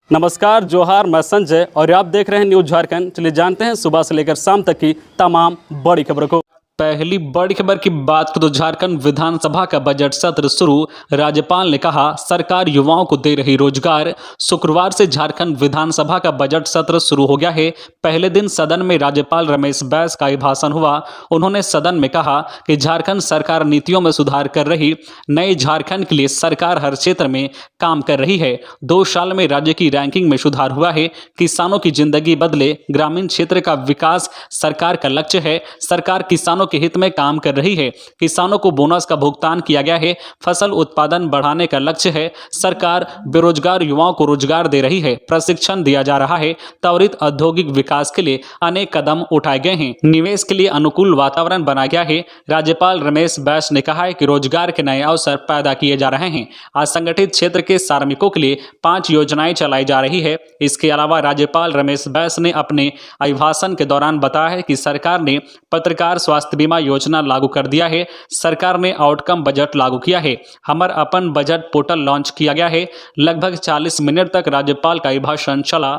नमस्कार, जोहार। मैं संजय और आप देख रहे हैं न्यूज झारखंड। चलिए जानते हैं सुबह से लेकर शाम तक की तमाम बड़ी खबरों को। पहली बड़ी खबर की बात करें तो झारखंड विधानसभा का बजट सत्र शुरू। राज्यपाल ने कहा सरकार युवाओं को दे रही रोजगार। शुक्रवार से झारखंड विधानसभा का बजट सत्र शुरू हो गया है। पहले दिन सदन में राज्यपाल रमेश बैस का अभिभाषण हुआ। उन्होंने सदन में कहा कि झारखंड सरकार नीतियों में सुधार कर रही, नए झारखंड के लिए सरकार हर क्षेत्र में काम कर रही है। 2 साल में राज्य की रैंकिंग में सुधार हुआ है। किसानों की जिंदगी बदले, ग्रामीण क्षेत्र का विकास सरकार का लक्ष्य है। सरकार किसानों के हित में काम कर रही है। किसानों को बोनस का भुगतान किया गया है। फसल उत्पादन बढ़ाने का लक्ष्य है। सरकार बेरोजगार युवाओं को रोजगार दे रही है। प्रशिक्षण दिया जा रहा है। त्वरित औद्योगिक विकास के लिए अनेक कदम उठाए गए हैं। निवेश के लिए अनुकूल वातावरण बनाया गया है। राज्यपाल रमेश बैस ने कहा है कि रोजगार के नए अवसर पैदा किए जा रहे हैं। असंगठित क्षेत्र के श्रमिकों के लिए 5 योजनाएं चलाई जा रही है। इसके अलावा राज्यपाल रमेश बैस ने अपने अभिभाषण के दौरान बताया है कि सरकार ने पत्रकार स्वास्थ्य बीमा योजना लागू कर दिया है। सरकार ने आउटकम बजट लागू किया है। हमर अपन बजट पोर्टल लॉन्च किया गया है। लगभग 40 मिनट तक राज्यपाल का अभिभाषण चला।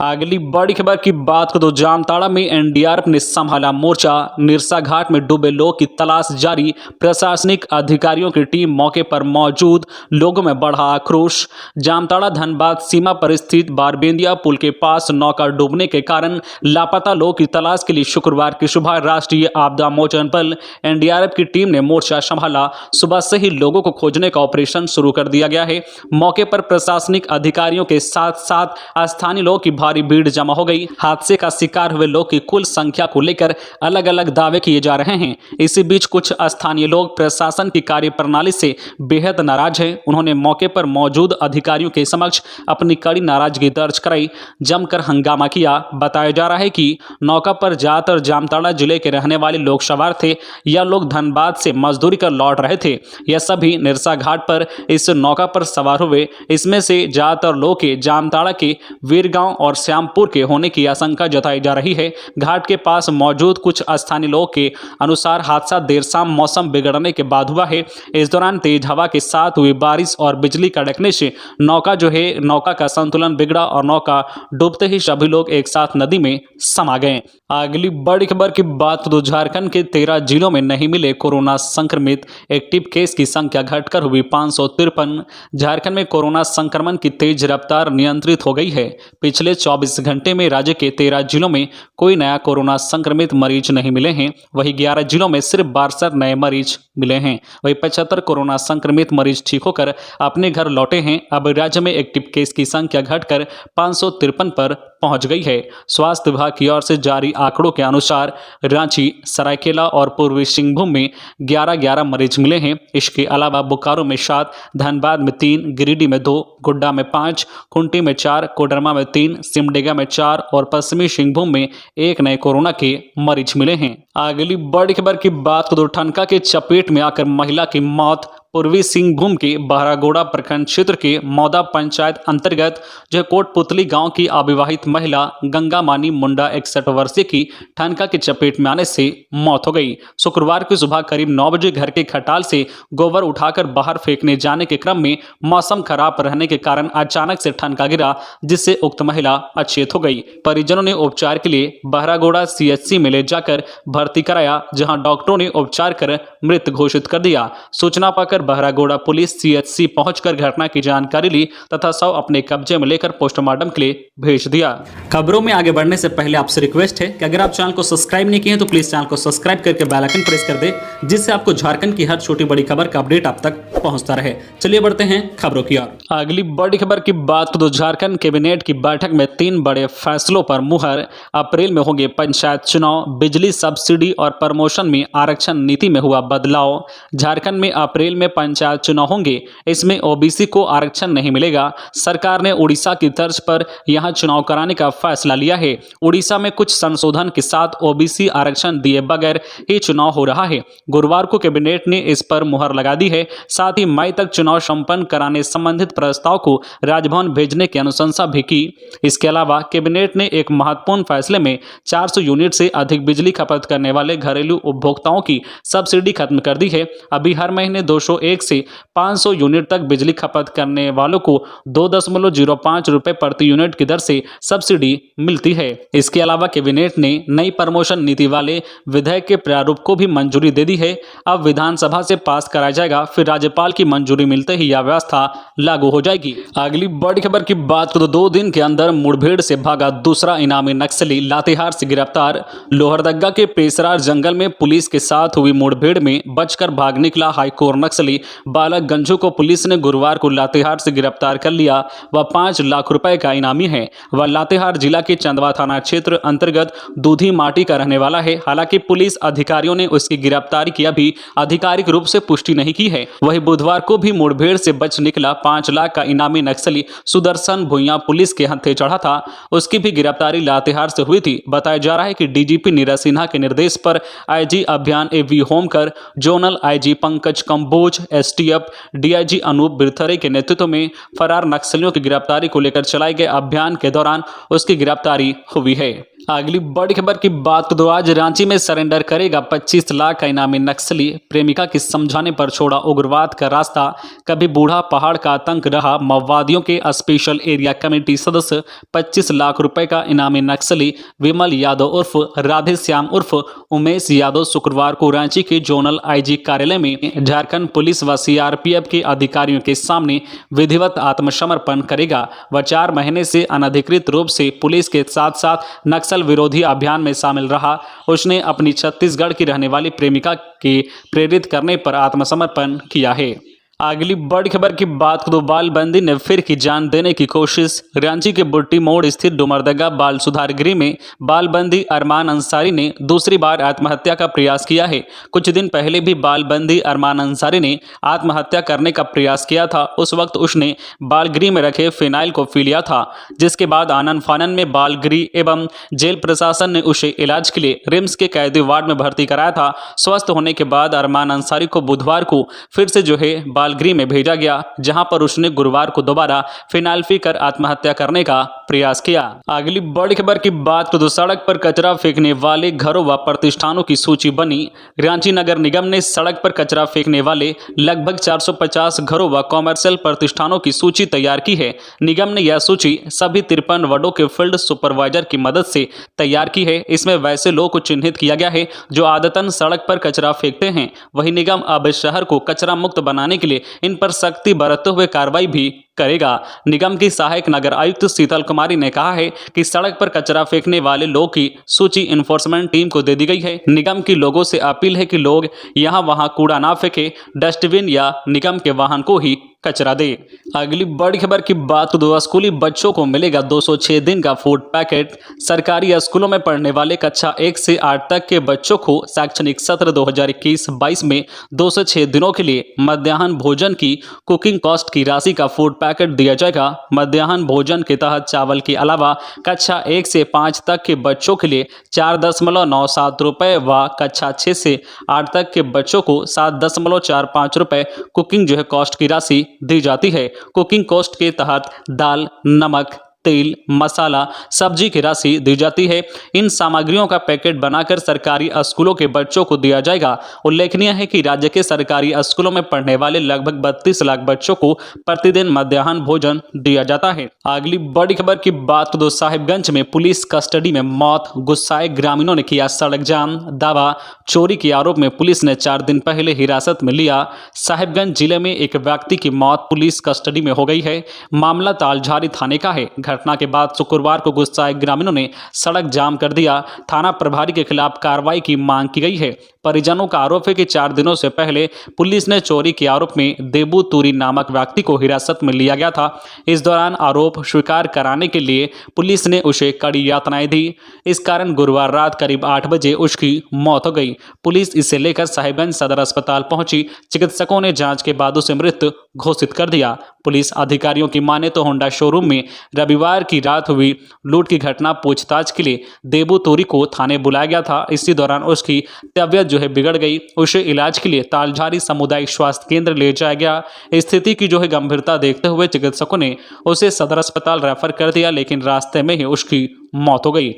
अगली बड़ी खबर की बात करें तो जामताड़ा में एनडीआरएफ ने संभाला मोर्चा। निरसा घाट में डूबे लोगों की तलाश जारी। प्रशासनिक अधिकारियों की टीम मौके पर मौजूद। लोगों में बढ़ा आक्रोश। जामताड़ा धनबाद सीमा पर स्थित बारबेंदिया पुल के पास नौका डूबने के कारण लापता लोगों की तलाश के लिए शुक्रवार की सुबह राष्ट्रीय आपदा मोचन बल एनडीआरएफ की टीम ने मोर्चा संभाला। सुबह से ही लोगों को खोजने का ऑपरेशन शुरू कर दिया गया है। मौके पर प्रशासनिक अधिकारियों के साथ साथ स्थानीय लोगों की भारी भीड़ जमा हो गई। हादसे का शिकार हुए लोगों की कुल संख्या को लेकर अलग अलग दावे किए जा रहे हैं। इसी बीच कुछ स्थानीय लोग प्रशासन की कार्यप्रणाली से बेहद नाराज हैं। उन्होंने मौके पर मौजूद अधिकारियों के समक्ष अपनी कड़ी नाराजगी दर्ज कराई, जमकर हंगामा किया। बताया जा रहा है कि नौका पर ज्यादातर जामताड़ा जिले के रहने वाले लोग सवार थे। यह लोग धनबाद से मजदूरी कर लौट रहे थे। यह सभी निरसा घाट पर इस नौका पर सवार हुए। इसमें से ज्यादातर लोग के जामताड़ा के वीरगांव और श्यामपुर के होने की आशंका जताई जा रही है। घाट के पास मौजूद कुछ स्थानीय लोगों के अनुसार हादसा देर शाम मौसम बिगड़ने के बाद हुआ है। इस दौरान तेज हवा के साथ हुई बारिश और बिजली कड़कने से नौका का संतुलन बिगड़ा और नौका डूबते ही सभी लोग एक साथ नदी में समा गए। अगली बड़ी खबर की बात तो झारखंड के 13 जिलों में नहीं मिले कोरोना संक्रमित। एक्टिव केस की संख्या घटकर हुई 553। झारखंड में कोरोना संक्रमण की तेज रफ्तार नियंत्रित हो गई है। पिछले 24 घंटे में राज्य के 13 जिलों में कोई नया कोरोना संक्रमित मरीज नहीं मिले हैं। वहीं 11 जिलों में सिर्फ 62 नए मरीज मिले हैं। वहीं 75 कोरोना संक्रमित मरीज ठीक होकर अपने घर लौटे हैं। अब राज्य में एक्टिव केस की संख्या घटकर 553 पर पहुंच गई है। स्वास्थ्य विभाग की ओर से जारी आंकड़ों के अनुसार रांची, सरायकेला और पूर्वी सिंहभूम में 11-11 मरीज मिले हैं। इसके अलावा बोकारो में 7, धनबाद में 3, गिरिडीह में 2, गोड्डा में 5, खूंटी में 4, कोडरमा में 3, सिमडेगा में 4 और पश्चिमी सिंहभूम में 1 नए कोरोना के मरीज मिले हैं। अगली बड़ी खबर की बात करें तो ठनका के चपेट में आकर महिला की मौत। पूर्वी सिंहभूम के बहरागोड़ा प्रखंड क्षेत्र के मौदा पंचायत अंतर्गत कोटपुतली गांव की अविवाहित महिला गंगा मानी मुंडा 61 वर्षीय की ठनका के चपेट में आने से मौत हो गई। शुक्रवार की सुबह करीब 9 बजे घर के खटाल से गोबर उठाकर बाहर फेंकने जाने के क्रम में मौसम खराब रहने के कारण अचानक से ठनका गिरा, जिससे उक्त महिला अचेत हो गई। परिजनों ने उपचार के लिए बहरागोड़ा सीएचसी में ले जाकर भर्ती कराया, जहां डॉक्टरों ने उपचार कर मृत घोषित कर दिया। सूचना पाकर बहरागोड़ा पुलिस सीएचसी पहुंचकर घटना की जानकारी ली तथा शव अपने कब्जे में लेकर पोस्टमार्टम के लिए भेज दिया। खबरों में आगे बढ़ने से पहले आपसे रिक्वेस्ट है कि अगर आप चैनल को सब्सक्राइब नहीं किए हैं तो प्लीज चैनल को सब्सक्राइब करके बेल आइकन प्रेस कर दे, जिससे आपको झारखंड की हर छोटी बड़ी खबर का अपडेट आप तक पहुंचता रहे। चलिए बढ़ते हैं खबरों की ओर। अगली बड़ी खबर की बात तो झारखंड कैबिनेट की बैठक में 3 बड़े फैसलों पर मुहर। अप्रैल में होंगे पंचायत चुनाव। बिजली सब्सिडी और प्रमोशन में आरक्षण नीति में हुआ बदलाव। झारखंड में अप्रैल में पंचायत चुनाव होंगे। इसमें ओबीसी को आरक्षण नहीं मिलेगा। सरकार ने उड़ीसा की तर्ज पर यहां चुनाव कराने का फैसला लिया है। उड़ीसा में कुछ संशोधन के साथ ओबीसी आरक्षण दिए बगैर ही चुनाव हो रहा है। गुरुवार को कैबिनेट ने इस पर मुहर लगा दी है। साथ साथ ही मई तक चुनाव संपन्न कराने संबंधित प्रस्ताव को राजभवन भेजने की अनुशंसा भी की। इसके अलावा कैबिनेट ने एक महत्वपूर्ण फैसले में 400 यूनिट से अधिक बिजली खपत करने वाले घरेलू उपभोक्ताओं की सब्सिडी खत्म कर दी है। अभी हर महीने 201 से 500 यूनिट तक बिजली खपत करने वालों को 2.05 रुपए प्रति यूनिट की दर से सब्सिडी मिलती है। इसके अलावा कैबिनेट ने नई प्रमोशन नीति वाले विधेयक के प्रारूप को भी मंजूरी दे दी है। अब विधानसभा से पास कराया जाएगा, फिर राज्यपाल की मंजूरी मिलते ही यह व्यवस्था लागू हो जाएगी। अगली बड़ी खबर की बात करें तो 2 दिन के अंदर मुठभेड़ से भागा दूसरा इनामी नक्सली लातेहार से गिरफ्तार। लोहरदगा के पेशरार जंगल में पुलिस के साथ हुई मुठभेड़ में बचकर भाग निकला हाईकोर्ट नक्सली बालक गंजू को पुलिस ने गुरुवार को लातेहार से गिरफ्तार कर लिया। वह 5 लाख रुपए का इनामी है। वह लातेहार जिला के चंदवा थाना क्षेत्र अंतर्गत दूधी माटी का रहने वाला है। हालांकि पुलिस अधिकारियों ने उसकी गिरफ्तारी की अभी आधिकारिक रूप से पुष्टि नहीं की है। वही बुधवार को भी मुठभेड़ से बच निकला 5 लाख का इनामी नक्सली सुदर्शन भुइयां पुलिस के हत्थे चढ़ा था। उसकी भी गिरफ्तारी लातेहार से हुई थी। बताया जा रहा है कि डीजीपी नीरज सिन्हा के निर्देश पर आईजी अभियान AV Homkar, zonal IG Pankaj Kamboj, STF DIG Anoop Birthare के नेतृत्व में फरार नक्सलियों की गिरफ्तारी को लेकर चलाए गए अभियान के दौरान उसकी गिरफ्तारी हुई है। अगली बड़ी खबर की बात तो आज रांची में सरेंडर करेगा 25 लाख का इनामी नक्सली। प्रेमिका के समझाने पर छोड़ा उग्रवाद का रास्ता। कभी बूढ़ा पहाड़ का आतंक रहा माओवादियों के स्पेशल एरिया कमेटी सदस्य 25 लाख रुपए का इनामी नक्सली विमल यादव उर्फ राधे श्याम उर्फ उमेश यादव शुक्रवार को रांची के जोनल आईजी कार्यालय में झारखंड पुलिस व सीआरपीएफ के अधिकारियों के सामने विधिवत आत्मसमर्पण करेगा। वह 4 महीने से अनधिकृत रूप से पुलिस के साथ साथ नक्सल विरोधी अभियान में शामिल रहा। उसने अपनी छत्तीसगढ़ की रहने वाली प्रेमिका के प्रेरित करने पर आत्मसमर्पण किया है। अगली बड़ी खबर की बात तो बालबंदी ने फिर की जान देने की कोशिश। रांची के बुट्टी मोड़ स्थित डुमरदगा बाल सुधार गृह में बालबंदी अरमान अंसारी ने दूसरी बार आत्महत्या का प्रयास किया है। कुछ दिन पहले भी बालबंदी अरमान अंसारी ने आत्महत्या करने का प्रयास किया था। उस वक्त उसने बाल गृह में रखे फिनाइल को पी लिया था, जिसके बाद आनन फानन में बाल गृह एवं जेल प्रशासन ने उसे इलाज के लिए रिम्स के कैदी वार्ड में भर्ती कराया था। स्वस्थ होने के बाद अरमान अंसारी को बुधवार को फिर से जो है गृह में भेजा गया, जहां पर उसने गुरुवार को दोबारा फिनाइल पीकर आत्महत्या करने का प्रयास किया। अगली बड़ी खबर की बात तो सड़क पर कचरा फेंकने वाले घरों व प्रतिष्ठानों की सूची बनी। रांची नगर निगम ने सड़क पर कचरा फेंकने वाले लगभग 450 घरों व कॉमर्शियल प्रतिष्ठानों की सूची तैयार की है। निगम ने यह सूची सभी 53 वार्डों के फील्ड सुपरवाइजर की मदद से तैयार की है। इसमें वैसे लोग को चिन्हित किया गया है जो आदतन सड़क पर कचरा फेंकते हैं। वही निगम अब शहर को कचरा मुक्त बनाने के लिए इन पर सख्ती बरतते हुए कार्रवाई भी करेगा। निगम की सहायक नगर आयुक्त शीतल कुमारी ने कहा है कि सड़क पर कचरा फेंकने वाले लोगों की सूची इन्फोर्समेंट टीम को दे दी गई है। निगम की लोगों से अपील है कि लोग यहां वहां कूड़ा ना फेंके, डस्टबिन या निगम के वाहन को ही कचरा दे। अगली बड़ी खबर की बात तो स्कूली बच्चों को मिलेगा 206 दिन का फूड पैकेट। सरकारी स्कूलों में पढ़ने वाले कक्षा 1 से 8 तक के बच्चों को शैक्षणिक सत्र 2021-22 में 206 दिनों के लिए मध्याह्न भोजन की कुकिंग कॉस्ट की राशि का फूड पैकेट दिया जाएगा। मध्याह्न भोजन के तहत चावल के अलावा कक्षा 1 से 5 तक के बच्चों के लिए 4.97 रुपए व कक्षा 6 से 8 तक के बच्चों को 7.45 रुपए कुकिंग जो है कॉस्ट की राशि दी जाती है। कुकिंग कॉस्ट के तहत दाल, नमक, तेल, मसाला, सब्जी की राशि दी जाती है। इन सामग्रियों का पैकेट बनाकर सरकारी स्कूलों के बच्चों को दिया जाएगा। उल्लेखनीय है कि राज्य के सरकारी स्कूलों में पढ़ने वाले लगभग 32 लाख बच्चों को प्रतिदिन मध्याह्न भोजन दिया जाता है। अगली बड़ी खबर की बात तो साहिबगंज में पुलिस कस्टडी में मौत, गुस्साए ग्रामीणों ने किया सड़क जाम। दावा चोरी के आरोप में पुलिस ने 4 दिन पहले हिरासत में लिया। साहिबगंज जिले में एक व्यक्ति की मौत पुलिस कस्टडी में हो गई है। मामला तालझारी थाने का है। घटना के बाद शुक्रवार को गुस्साए ग्रामीणों ने सड़क जाम कर दिया। थाना प्रभारी के खिलाफ कार्रवाई की मांग की गई है। परिजनों का आरोप है कि 4 दिनों से पहले पुलिस ने चोरी के आरोप में देबू तूरी नामक व्यक्ति को हिरासत में लिया गया था। इस दौरान आरोप स्वीकार कराने के लिए पुलिस ने उसे कड़ी यातनाएं दी। इस कारण गुरुवार रात करीब 8 बजे उसकी मौत हो गई। पुलिस इसे लेकर साहिबगंज सदर अस्पताल पहुंची। चिकित्सकों ने जांच के बाद उसे मृत घोषित कर दिया। पुलिस अधिकारियों की माने तो होंडा शोरूम में रविवार की रात हुई लूट की घटना पूछताछ के लिए देबू तूरी को थाने बुलाया गया था। इसी दौरान उसकी तबीयत जो है बिगड़ गई। उसे इलाज के लिए तालझारी सामुदायिक स्वास्थ्य केंद्र ले जाया गया। स्थिति की जो है गंभीरता देखते हुए चिकित्सकों ने उसे सदर अस्पताल रेफर कर दिया, लेकिन रास्ते में ही उसकी मौत हो गई।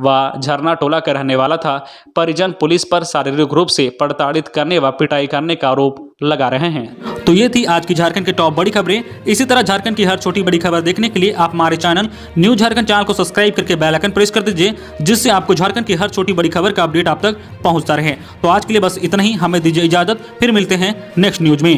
वह झरना टोला का रहने वाला था। परिजन पुलिस पर शारीरिक रूप से प्रताड़ित करने व पिटाई करने का आरोप लगा रहे हैं। तो ये थी आज की झारखंड की टॉप बड़ी खबरें। इसी तरह झारखंड की हर छोटी बड़ी खबर देखने के लिए आप हमारे चैनल न्यूज झारखंड चैनल को सब्सक्राइब करके बेल आइकन प्रेस कर दीजिए, जिससे आपको झारखंड की हर छोटी बड़ी खबर का अपडेट आप तक पहुंचता रहे। तो आज के लिए बस इतना ही, हमें दीजिए इजाजत, फिर मिलते हैं नेक्स्ट न्यूज में।